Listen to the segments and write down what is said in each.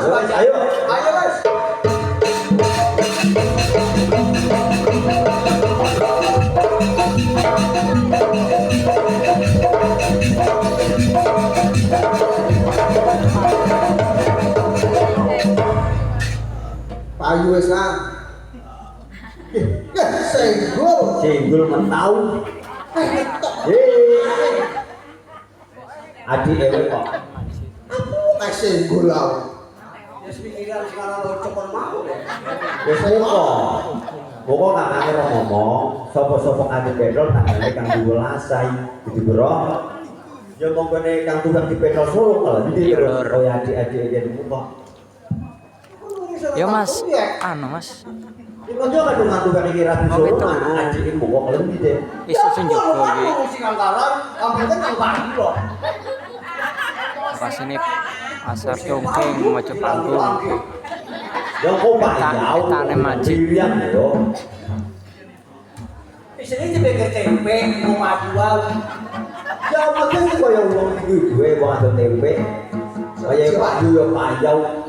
Ayo. Ayo, Mas. Payu wis lah. Ya, senggol mentau. Adik ewe kok. Aku senggol lah. Ya pikiran sekarang lo cepet mau deh. Ya kok. Pokok kakaknya ora ngomong, sapa-sapa ade petrol tangane kang diwelasai, dibero. Ya mongkone kang tukang di petrol Solo kalau jadi koyo adik-adik yen muka. Ya Mas, anu Mas. Iku yo kadung ngaku kan iki rabi Solo, adik iki muka kelen iki. Isu senjogo iki. Sing antaran, ambene nang pagi lho. Pas ini pasar congkeng macam panggung. Yang kok payau, tane majid. Yo. Isine dipikir tempe, mau maju. Ya mungkin koyo wong iki duwe wong ado tempe. Kaya payu yo payau.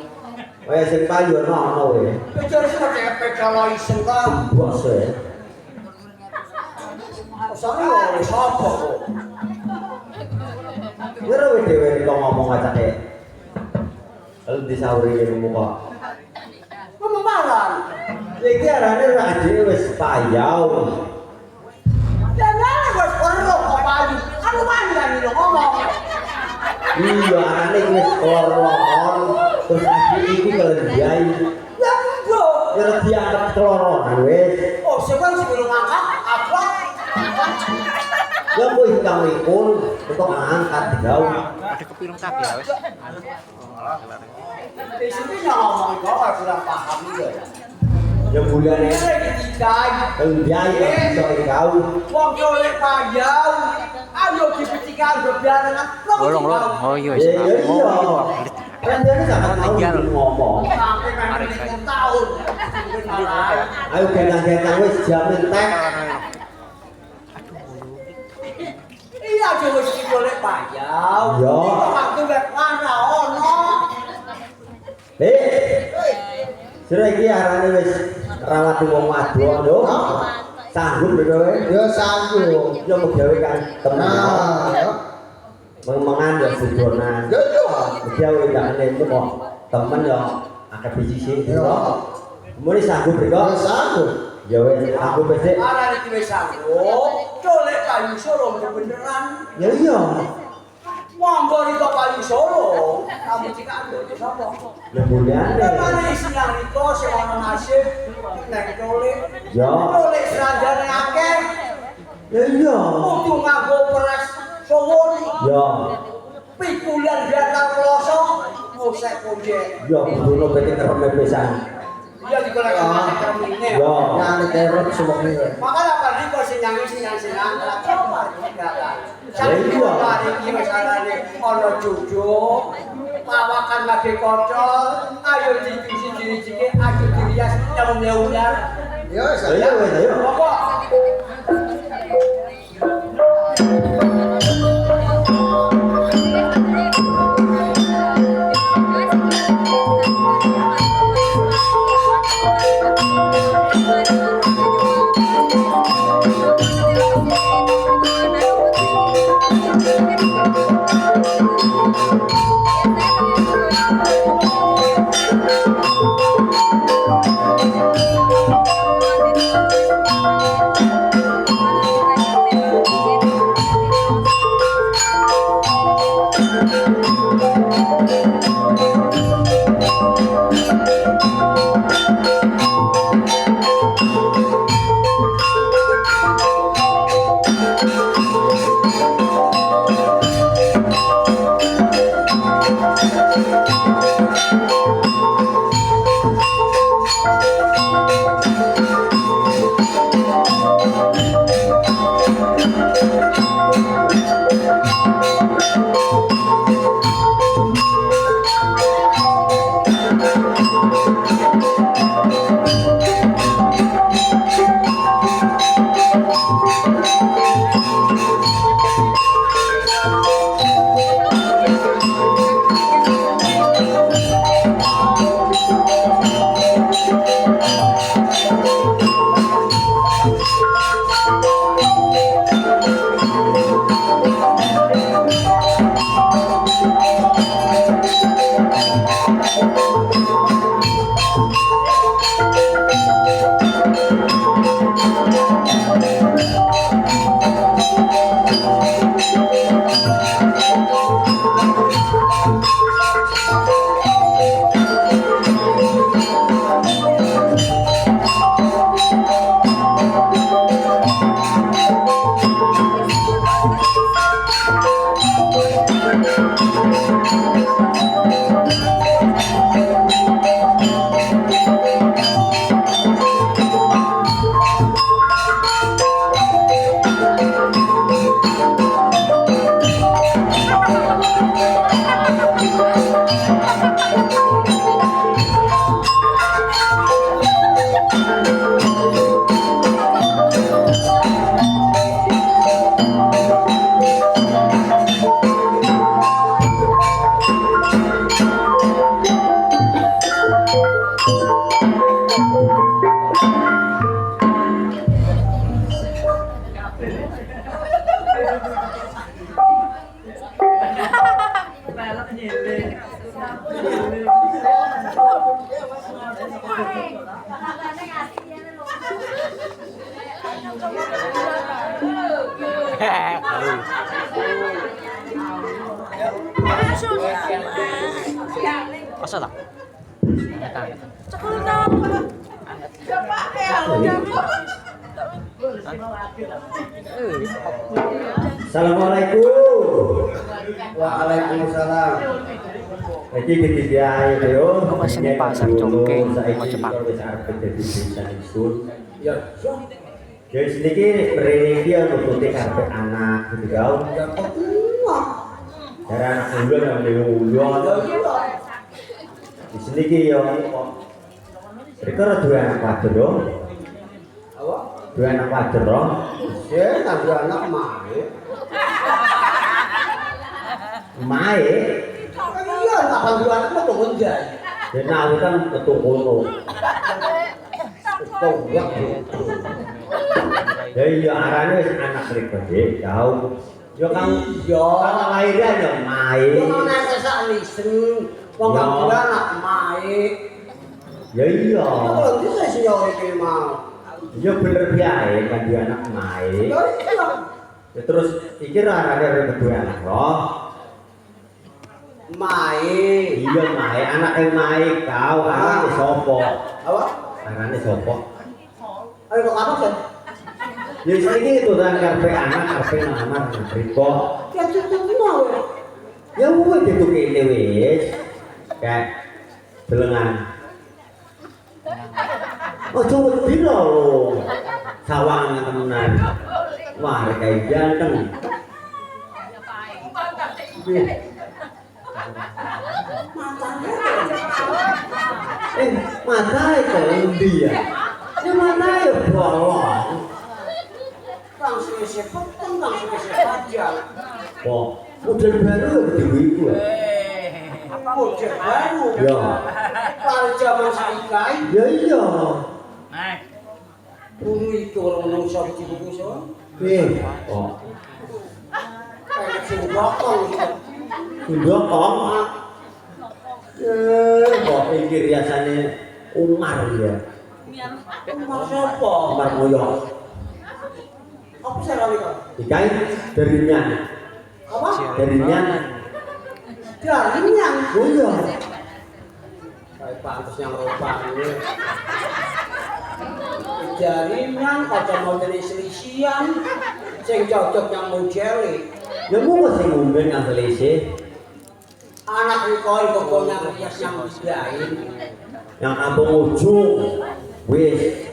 Kaya sing payu ono wae. Kejar sing tempe kalau isen ta. Bos e. Sare ora sapa kok. Ora wae dhewe kok ngomong acake. Lalu disauri ning muka. Ngomong barang. Iki arane ora adik wis payau. Jangan wis perlu kok payu. Anu mandang lho ngomong. Iya, arane wis keloroan. Terus adik iki kelenjai. Ya nduk. Ya dianggap keloroan wis. Oh, sekarang sebelum angkat apa? Ya kok ikang ikun untuk angkat jauh. Ada kepirung tapi ya wis. Di sini ngomong kok kurang paham juga. Ya bulan ini kelenjai iso kau. Wong golek payau. Ayo dipecikan bebarengan. Bolong lho. Oh iya wis. Kan dia sangat mau ngomong. Mari tahun. Ayo gendang-gendang wis jamin teh. Iya coba sih golek payau. Yo. Waktu wek mana ono. Sira iki arane wis rawat wong wadon lho. Sanggup lho kowe? Ya sanggup. Ya mau gawe kan temen. Mengan ya budonan. Ya yo. Gawe gak nemu kok. Temen yo akeh biji sing lho. Muni sanggup rek kok? Ya sanggup. Ya wis aku besik. Arane iki wis sanggup. Golek kayu Solo beneran. Ya iya. Monggo riko payu Solo, kamu cekak lho sapa? Lah bulan. Mana isi yang riko sing ana nasib nek golek. Ya. Golek srandane akeh. Ya iya. Kudu nganggo peres suwun. Ya. Pikulan biatan kloso, mosek konje. Ya kudu bete kereme pisan. Iya digolek mati keremine. Ya, nyane terus semono. Makane apa riko sing nyanyi-nyanyi coba digagal. Saiki mari iki wis arane ana jujuk, pawakan lagi kocol, ayo dicuci ciri-ciri, ayo dirias nyawung-nyawungan. Ya wis ayo. Pokok Thank you. Masa lah? Assalamualaikum. Waalaikumsalam. Iki ditiai yo. Masih di pasar Congkeng, Mojokerto. Ya, jadi sedikit beri dia untuk karpet anak gitu kau. Cara anak muda yang ulun. Di sini ki yo. Mereka dua anak wajar dong. Apa? Dua anak wajar dong. Ya, dua anak mae. Mae. Iya, anak dua anak mah tuh enggak. Ya nah kan ketua kono. Ketua. Ya iya arane anak pribadi jauh. Yo kang yo lahiran yo mae. Yo nang sak lisen. Wong dua anak mae. Ya iya. Kalau bisa sih yo iki mau. Ya bener biae kan dua anak mae. Ya terus iki arane kedua anak roh. Mae. Iya mae, anake mae kau arane sopo? Apa? Arane sopo? Ayo kok apa sih? Ya iki itu kan karpe anak karpe namar riko. Ya cucu mau. Ya wis itu kene wis. Kayak belengan. Oh coba dino lo. Sawangan temenan. Wah, kayak ganteng. Mata itu dia. Ya mata ya bolong. Kang sih peteng kang sih aja. Kok model baru di ibu. Model baru. Ya. Kalau zaman saiki. Ya iya. Nah. Buru itu orang menungso di buku so. Oh. Kayak sindokong gitu. Sindokong. Kok iki riasane Umar ya. Umar sapa? Umar Moyo. Apa sih kali kok? Ikai darinya. Apa? Darinya. Darinya. Oh iya. Kayak pantes yang rupane. Jaringan aja mau dari selisian sing cocok yang modele. Ya mau sing ngombe yang selisih. Anak rikoi pokoknya rias yang disediain. Yang kampung ujung. Wis.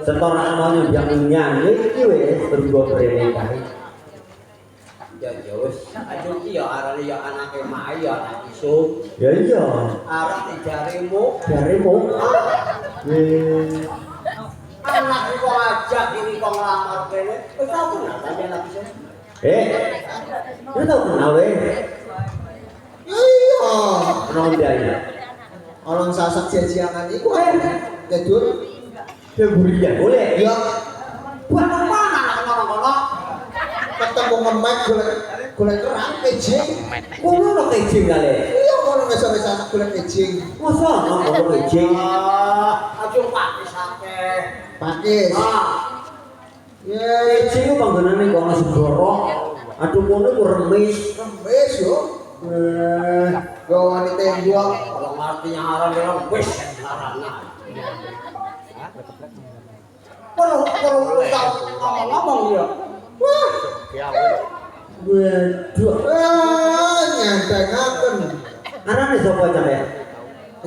Setoran maunya yang nyanyi iki wis bergo pernikahan. Ya wis. Aduh iya arane ya anake mae ya anak isu. Ya iya. Arane jaremu. Anak iku ajak ini kok nglamar kene. Wis tau kenal sampeyan anak isu. Wis tau kenal we. Iya. Kenal dia. Orang sasak jajangan iku kedur. Ya burian boleh. Ya. Buat apa anak kono? Ketemu ngemek golek kerang kejing. Ngono kejing kali. Iya ngono wis anak golek kejing. Masa ono kejing? Aja pakis akeh. Pakis. Ya kejing ku panggonane kok ana segoro. Aduh ngono ku remis. Remis yo. Go wanita tembok. Kalau artinya haram wis larang. Kalau ngomong ya. Wah. Waduh. Nyantengaken. Arane sapa sampe?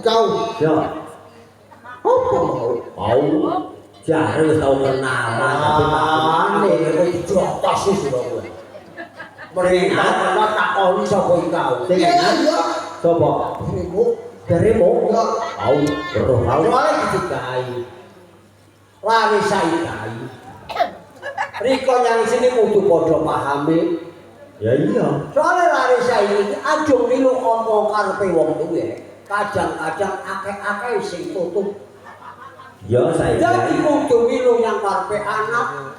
Kau. Ya. Apa mau? Jare wis tau kenalan tapi makane kok jotos wis lho. Mereka tak takoni sapa kau. Sing enak. Sopo? Darimu? Ya. Tahu, betul tahu. Soalnya dicegai. Lari saikai. Riko yang sini kudu padha pahami. Ya iya. Soalnya lari saiki aja milu omong karepe wong tuwe. Kadang-kadang akeh-akeh sing tutup. Ya saya. Jadi kudu milu yang karepe anak.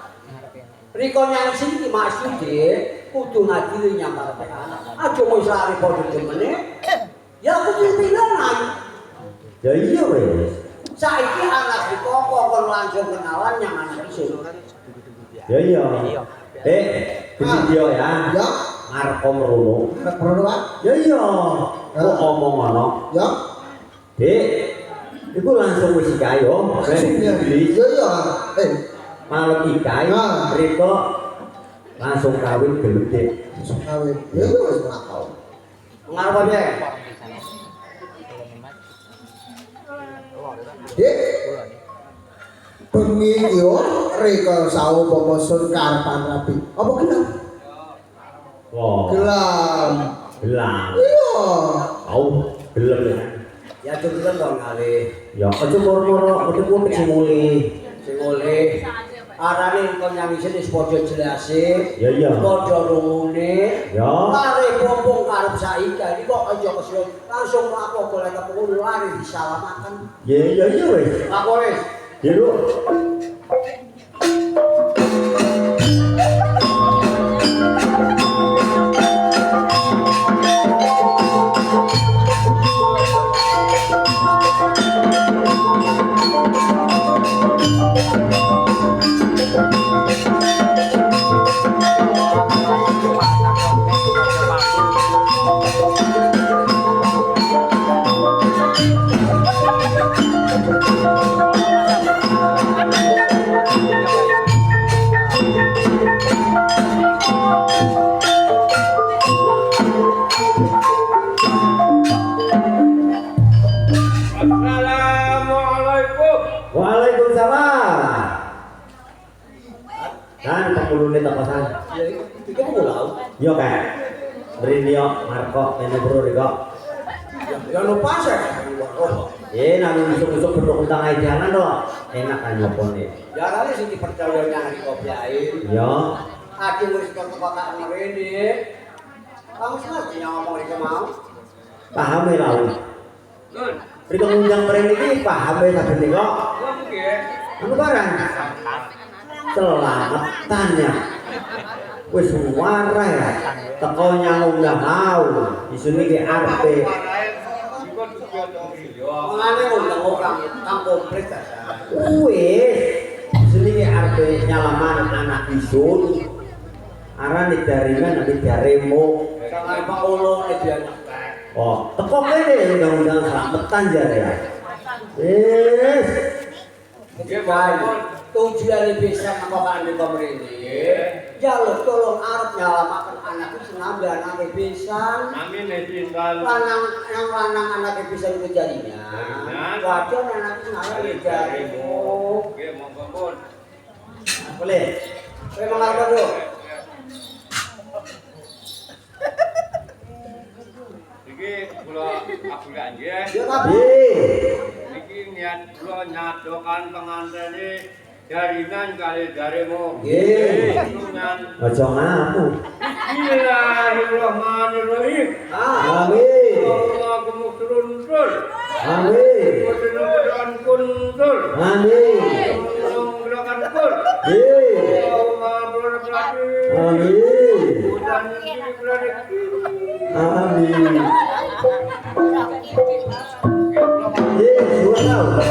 Riko yang sini maksude kudu ngadili yang karepe anak. Aja wis lari padha demene. Ya kudu pilihan. Ya iya wes. Saiki anak Riko kok langsung kenalan yang anak isun. Ya iya. Video ya. Ya. Marco merono. Merono Pak? Ya iya. Kok omong ngono? Ya. Iku langsung wis ikae yo. Ya iya. Malam ikae Riko langsung kawin gede. Langsung kawin. Ya wis ora tau. Ngarep aja. Bengi yo Riko sawu poposun karepan rapi. Apa gelem? Wah. Gelem. Gelem. Iya. Au, gelem ya. Ya cukup dong kali. Ya aja moro-moro kudu kudu sing muli. Sing oleh arane kon yang isine padha jelase. Ya iya. Padha rungune. Ya. Kare pompong karep saiki iki kok aja kesun langsung lapo golek kepungul lari disalamaken. Ya iya wis. Lapo wis. Ya lu. Assalamualaikum. Waalaikumsalam. Kan pengulune tepasan. Iki mulau. Yo kan. Brinio Marco ini bro Riko. Ya lupa saya. Nang usuk-usuk bentuk utang ae jangan dong. Enak kan nyopone. Ya kali sing dipercaya nyang kopi ae. Yo. Ati wis kok kok ngrene. Kamu ngerti yang ngomong iki mau? Paham ya lau. Nun, Riko ngundang mrene iki paham ya sampeyan Riko. kok nggih? Anu barang. Selamatan ya. Wis warai ya. Teko nyangundang mau. Isune ki arepe. Dikon juga dong yo. Mengane undang orang kang komplit aja. Wis. Isune ki arepe nyalaman anak isun. Arane jaringan nabi jaremo. Sangai Pak Ulo dia nyekek. Oh, teko kene undang-undang selamatan jare ya. Wis. Nggih, Pak. Tujuane bisa ngomongane pemerintah. Jaluk tolong arep nyalamaken anak itu ngambil anake pisan. Amin nesinkan. Lanang anake pisan itu jaringan. Wadon anak itu ngambil jarimu. Nggih, monggo pun. Boleh. Kowe mangarep lho. Iki kula abulan nggih. Ya kabeh. Nggih. Iki niat kula nyadokan pengantene jaringan kali jaremu. Nggih. Dengan Aja ngamuk. Bismillahirrahmanirrahim. Amin. Allahumma turun. Amin. Mudah-mudahan kuntul. Amin. Mudah-mudahan kun. Nggih. Allahumma berkati. Amin. Dan ini berkati. Amin. Suara.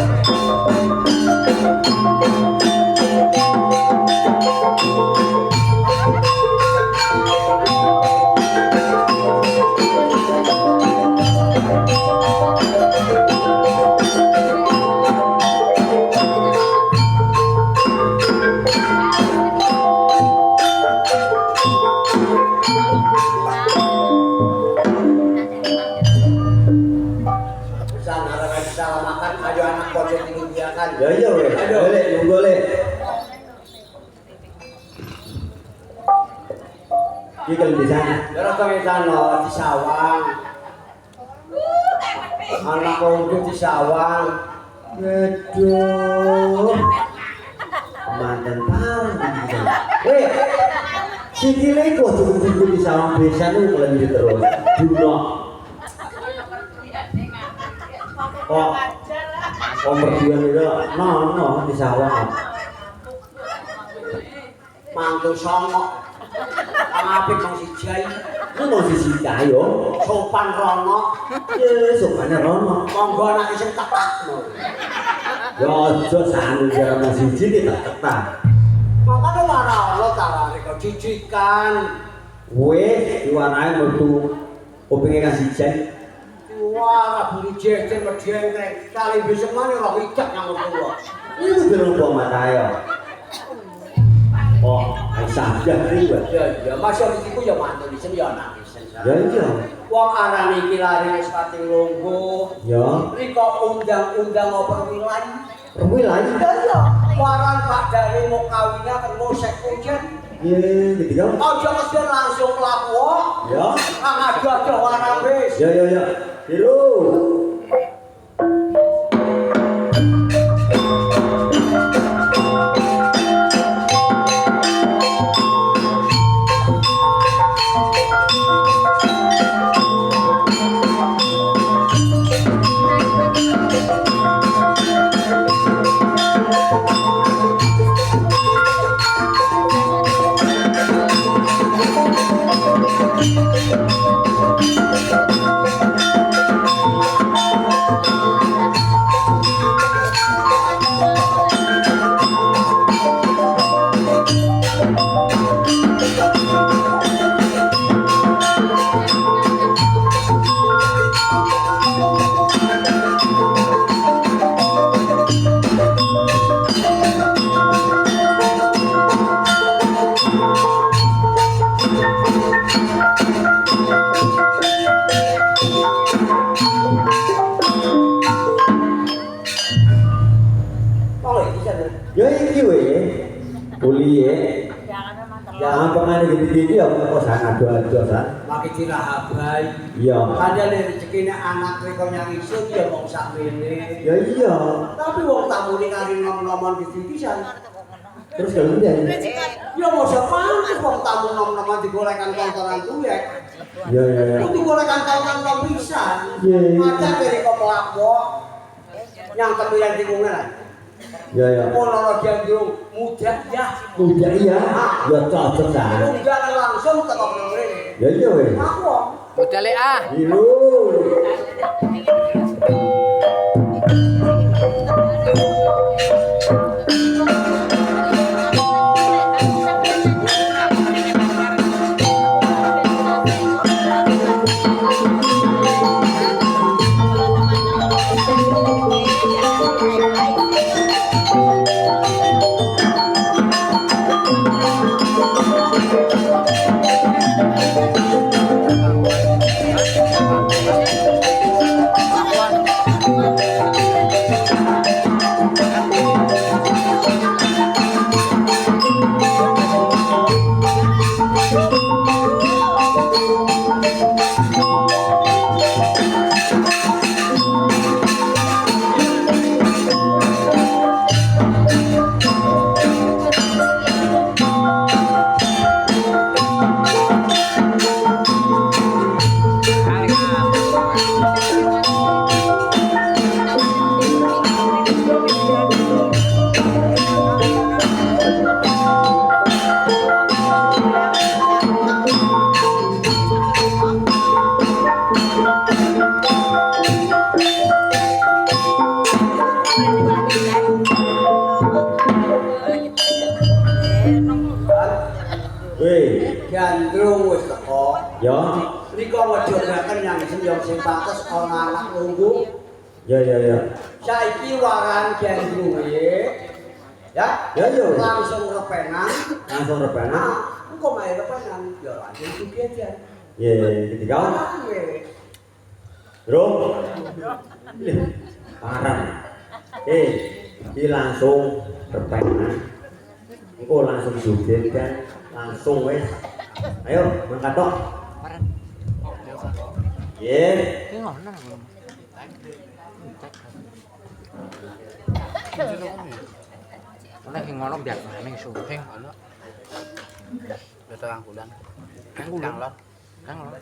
Ya iya weh. Boleh, boleh. Iki kalau di sana. Ya rada di sawang. Anak kau di sawang. Aduh. Mantan parah. Weh. Sikile kok cukup di sawang desa nu mulai terus. Dulu. Oh. Perjuangan itu, no di sawah. Mantu songo. Apik mau sijai. Itu mau sijai yo. Sopan rono. Ya, sopannya rono. Monggo anak iseng takakno. Ya aja sanu ya mas siji tak. Makanya warna lo carane kok jijikan. Wes diwarnai metu kupingnya kan sijai. Wah, beli jejer medengkreng. Kali besok mana ora wijak nang tua. Itu belum buah mata ya. Oh, sadar riwet. Ya, masya iku ya mantu disen ya anak disen. Ya iya. Wong arane iki lari wis pati lungguh. Ya. Riko undang-undang perwilayan. Perwilayan. Ya, waran Pak Dari mau kawinnya perlu sek ujian. Iya, ketiga. Aja mesti langsung mlaku. Ya. Kang ada warna wis. Ya. Biru. Ya iki we. Kuliah. Jangan pernah gede-gede ya kok sana ado-ado san. Makin dirahabai. Iya. Padahal rezekine anak riko nyang isun ya wong sakmene. Ya iya. Tapi wong tamune kari nom-noman pisan. Terus kalau dia. Ya mau pantes wong tamu nom-noman digolekan tontonan tuyek. Ya. Itu digolekan tontonan pisan. Iya. Macam dari kok pelapok. Yang kemudian dikungan. Ya. Ono jandung muda ya. Udah iya. Ya cocok san. Udah langsung tekok ngene. Ya iya we. Aku. Modal ah. Biru. Gandrung wis teko. Ya. Riko wedonaken yang sing pantes ana anak lungguh. Ya. Saiki waran gandrunge. Ya. Ya. Langsung repenan. Langsung rebahan. Nah, engko main repenan ya lanjut sugi aja. Ya, ketiga. Bro. Parah. Ini langsung rebahan. Engko langsung sugi kan. Langsung wes. Ayo, mangkat tok. Ye. Nó hình ngon lắm đẹp mà mình xuống hình Ano? Ito ang kulan. Ang kulan lang. căng lắm.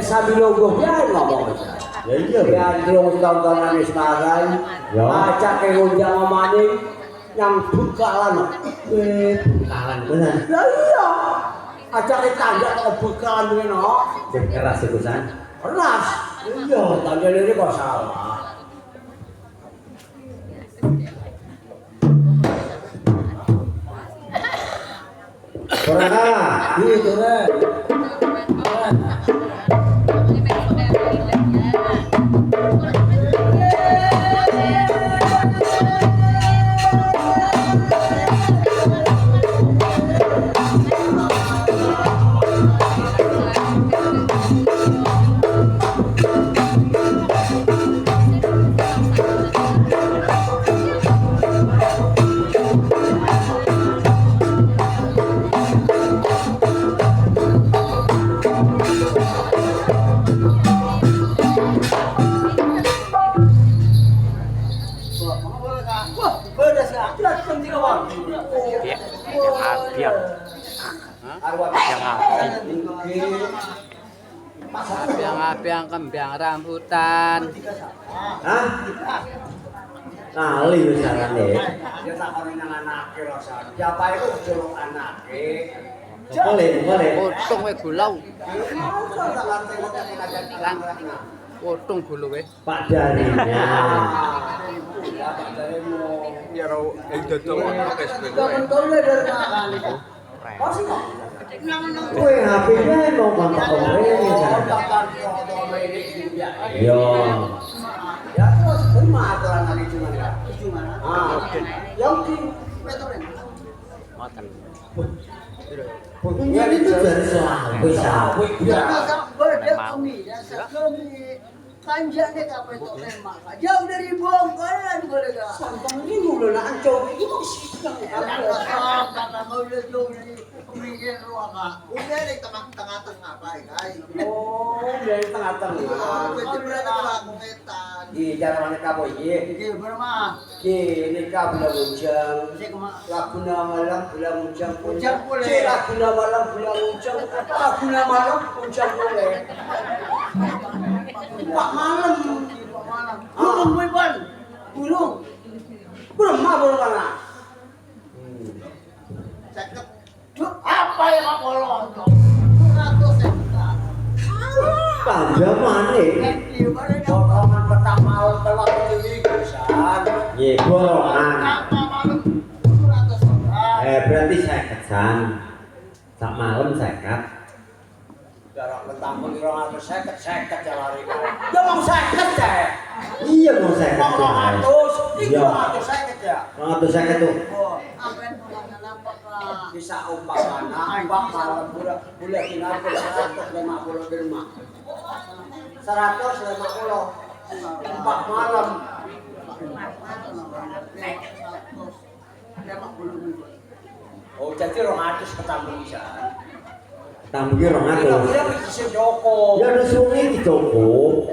Sambil nunggu ya ngomong aja. Ya iya. Ya terus tontonan Semarang. Ya. Acak ke undang omaning yang bukalan. Bukalan Benar. lah iya. Acak ke tanda kok bukalan ngene. Sing keras iku San. Keras. Iya, tanda ini kok salah. Ora Gitu re. Apiang kembang rambutan. Hah? Kali wis arane. Ya tak kene nang anake rasa. Siapa itu jero anake. Boleh. Potong we gulau. Potong gulu we. Pak Darinya. Ya Pak Darimo. Ya ro ing dodol oke Betul dari makan itu. Oh sih kok. Kowe HP-nya mau kontak komrene San. Yo. Ya terus terima aturan hari cuma ya. Yang di Ngoten. Punya itu dari selawe sawe. Kanjanya kapan itu memang jauh dari bongkaran mereka. Santang ini udah nak ancol ini kok sistem ya. Kata mau udah jauh dari pemikir ruang. Udah di tengah-tengah baik. Oh dari tengah-tengah. Jadi berada di ngetan. Di jalan mana kamu ini? Jadi bermah. Ini kamu ujang. Laguna malam bulan ujang. Ujang boleh. Laguna malam bulan ujang. Laguna malam ujang boleh. Pak malam. Gunung Wiban. Gunung. Berma mana? Cakep. Apa yang kamu lontok? 100 hektar. Tanda maneh. Borongan pertama telah ini kusan. Ye borongan. Apa malam 100 hektar. Berarti 50 San. Sak malam 50. Jarak pertama kira 50 ya lari kau. Ya mau 50 ya. Iya mau 50. Itu Iya. 150 ya. 150 tuh. Apa yang punya nampak lah. Bisa umpamana ambak malam bulan kinapa 150 150 ambak malam. Oh jadi 200 ketambah bisa. Tambah 200. Kira-kira bisa Joko. Ya ada sungai di Joko.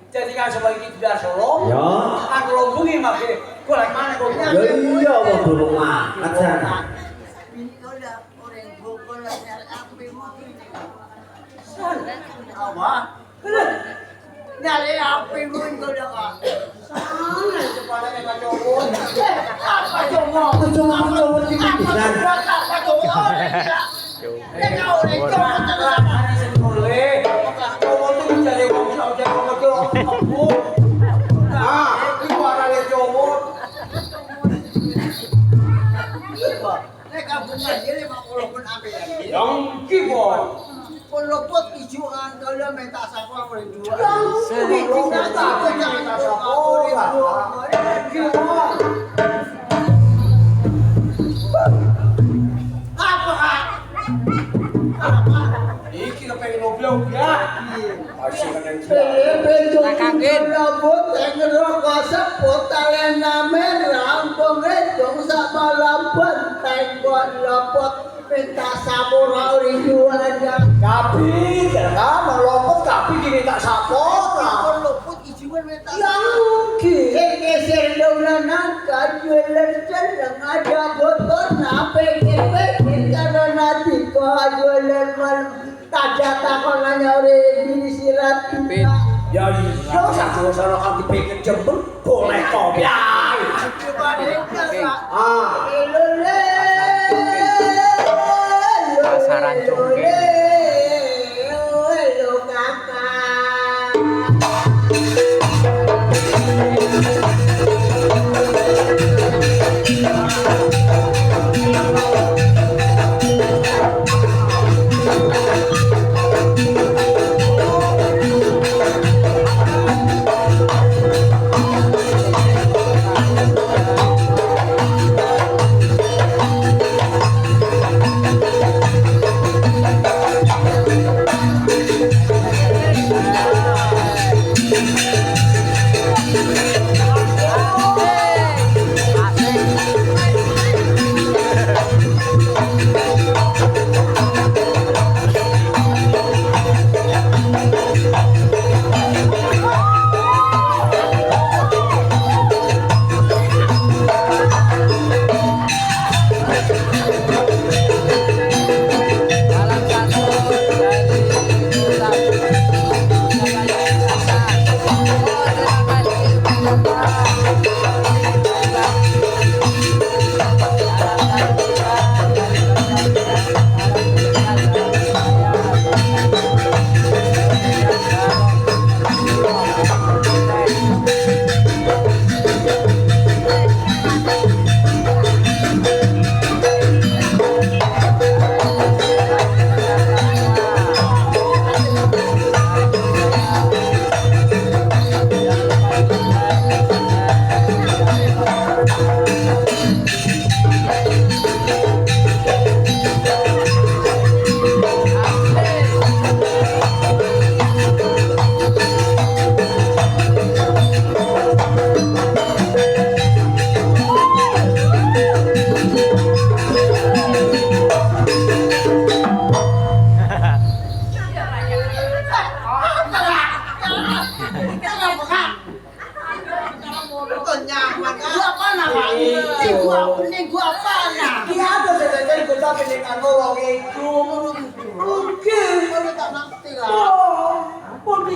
Jadi kan sebagai tidak Solo. Ya. Aku lombungi makai. Golek mana kau? Ya iya wong durung makan sana. Ini udah orang Bogor yang api mau ini. San, Apa? Nyari api pun kau dah. Sana kepada mereka cowok. Apa cowok? Cuma cowok di Apa cowok? Kau ni cowok boleh. Cowok tu mencari orang cowok. Aku. Ah, itu ada cowok. Nek kampung aja 50 pun api lagi. Yang kibon. Pelopot ijuan kalau minta siapa boleh jual. Iki kepengen ngobrol ya. Masih kena Nakangin. Labot engro kaseput talena merang pengedong sama lampet tengok lapot minta samura uri jualan. Tapi kenapa melopot tapi gini tak sapot. Pelopot ijuan minta. Yang mungkin. Geser dolanan kajualan sedang ada botol nape karena nanti kajualan malam tajak takonannya uri bini sirat. Ya iya, satu sana kan dipikir jemput boleh kok ya. Ah, Pasaran congkeng.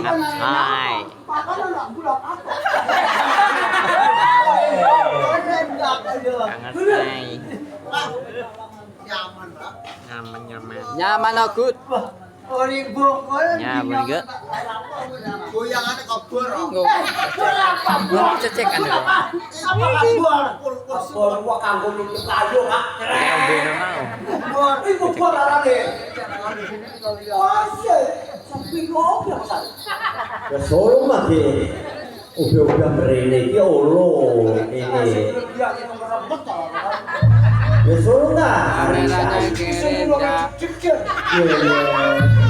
Hai. Kangen hai. Nyaman good. Orang bokol. Nyaman good. Goyangan kabur. Belum cecek kan dulu. Apa kabur? Kabur gua kanggo nutup kayu, Kak. Yang bener mau. Iku gua larane. Asik. Sampai ngopi apa sih? Ya solo mah ki. Udah merene ki olo ini. Dia kita merebut kalau. Ya solo dah. Kameranya gereja.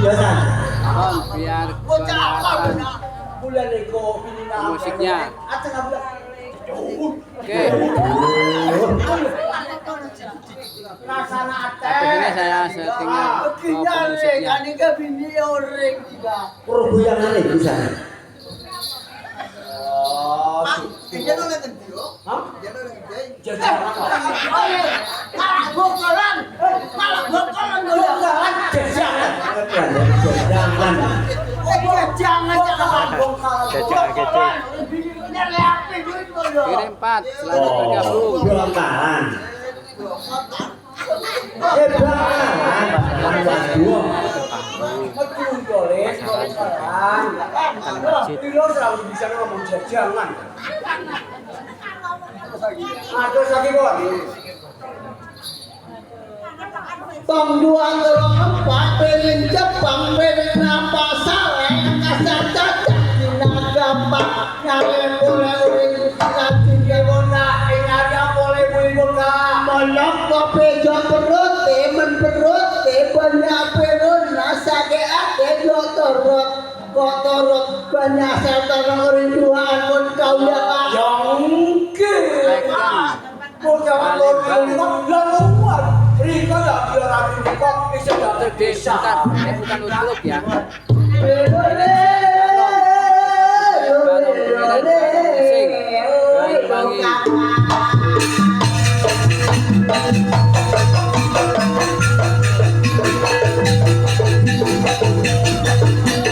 Ya san. Biar Bocah apa benar? Bulan ego pinina. Musiknya. Aceh bulan. Oke. Rasana Tapi ini saya settingnya. Begini kan ini kan bini orang juga. Pergoyangan itu sana. Dia nolak dia. Hah? Dia nolak dia. Jadi Malah bokolan. Malah bokolan. jangan. Jangan. Jangan bongkar. Kirim 4, selamat bergabung. Bongkaran. Bongkaran. Waduh. Betul boleh, kan. Bilo selalu bisa ngomong jangan. Terus lagi bos. Tong 2 3 4 piring Jepang piring napa sare kasar cacak kinagapak nyale boleh uring lagi Gimana ingatnya boleh buka. molok kopi jo perut men perut banyak perut nasake ate jo torot kotorot banyak setan uring duaan pun kau ya kak Jongke. Mau jangan lalu buat. Rika dah biar aku kok bisa Bentar, bukan untuk ya. Boleh